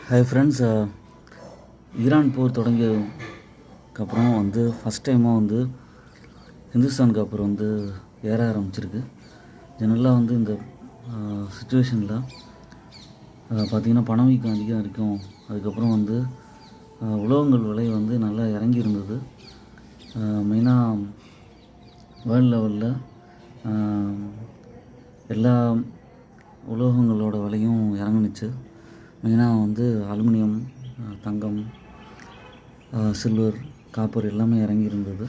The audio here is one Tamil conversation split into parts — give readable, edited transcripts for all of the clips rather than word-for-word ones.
ஹாய் ஃப்ரெண்ட்ஸ், ஈரான் போர் தொடங்கியதுக்கப்புறம் ஃபஸ்ட் டைமாக ஹிந்துஸ்தான் காப்பர் ஏற ஆரம்பிச்சிருக்கு. ஜெனரலாக இந்த சுச்சுவேஷனில் பார்த்திங்கன்னா பணவீக்கம் அதிகம் இருக்கும். அதுக்கப்புறம் உலோகங்கள் விலை நல்லா இறங்கி இருந்தது. மெயினாக வேர்ல்டு லெவலில் எல்லா உலோகங்களோட விலையும் இறங்குனுச்சு. மெயினாக அலுமினியம், தங்கம், சில்வர், காப்பர் எல்லாமே இறங்கி இருந்தது.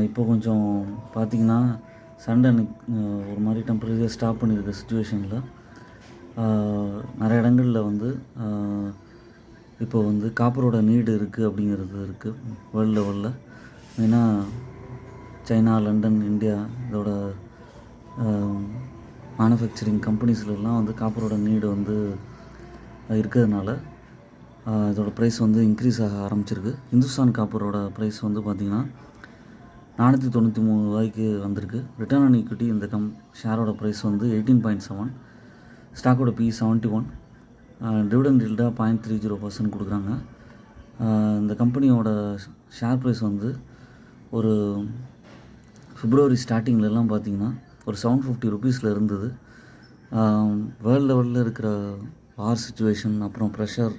இப்போ கொஞ்சம் பார்த்திங்கன்னா சண்டை ஒரு மாதிரி டெம்பரரியாக ஸ்டாப் பண்ணியிருக்க சுச்சுவேஷனில் நிறைய இடங்களில் இப்போ காப்பரோட நீடு இருக்குது அப்படிங்கிறது இருக்குது வேர்ல்டு லெவலில். மெயினாக சைனா, லண்டன், இந்தியா இதோட மேனுஃபேக்சரிங் கம்பெனிஸ்லாம் காப்பரோட நீடு இருக்கிறதுனால இதோட ப்ரைஸ் இன்க்ரீஸ் ஆக ஆரம்பிச்சிருக்கு. ஹிந்துஸ்தான் காப்பரோட ப்ரைஸ் பார்த்திங்கன்னா 493 ரூபாய்க்கு வந்திருக்கு. ரிட்டர்ன் ஆன் ஈக்விட்டி இந்த ஷேரோட ப்ரைஸ் 18.7, ஸ்டாக்கோட P 71, டிவிடெண்ட் ஈல்டாக 0.30% கொடுக்குறாங்க. இந்த கம்பெனியோட ஷேர் ப்ரைஸ் ஒரு பிப்ரவரி ஸ்டார்டிங்லலாம் பார்த்திங்கன்னா ஒரு 750 ருபீஸில் இருந்தது. வேர்ல்டு லெவலில் இருக்கிற வார் சுச்சுவேஷன், அப்புறம் ப்ரெஷர்,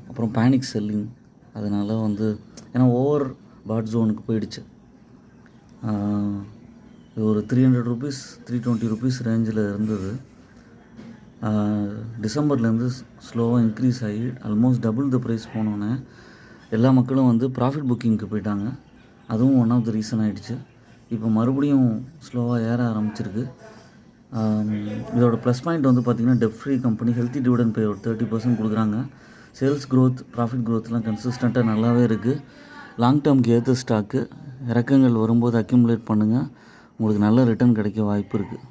அப்புறம் பேனிக் செல்லிங், அதனால் ஏன்னா ஓவர் பாட் ஜோனுக்கு போயிடுச்சு. இது ஒரு 300 ருபீஸ் 320 ருபீஸ் ரேஞ்சில் இருந்தது. டிசம்பர்லேருந்து ஸ்லோவாக இன்க்ரீஸ் ஆகி ஆல்மோஸ்ட் டபுள் த ப்ரைஸ் போனோன்னே எல்லா மக்களும் ப்ராஃபிட் புக்கிங்க்கு போயிட்டாங்க. அதுவும் ஒன் ஆஃப் த ரீசன் ஆகிடுச்சு. இப்போ மறுபடியும் ஸ்லோவாக ஏற ஆரம்பிச்சிருக்கு. இதோட ப்ளஸ் பாயிண்ட் பார்த்திங்கன்னா debt free company, healthy dividend pay ஒரு 30% கொடுக்குறாங்க. சேல்ஸ் க்ரோத், ப்ராஃபிட் க்ரோத்லாம் கன்சிஸ்டண்ட்டாக நல்லாவே இருக்குது. லாங் டேர்முக்கு ஏற்ற ஸ்டாக்கு. இறக்கங்கள் வரும்போது அக்யூமுலேட் பண்ணுங்கள், உங்களுக்கு நல்ல ரிட்டர்ன் கிடைக்க வாய்ப்பு இருக்குது.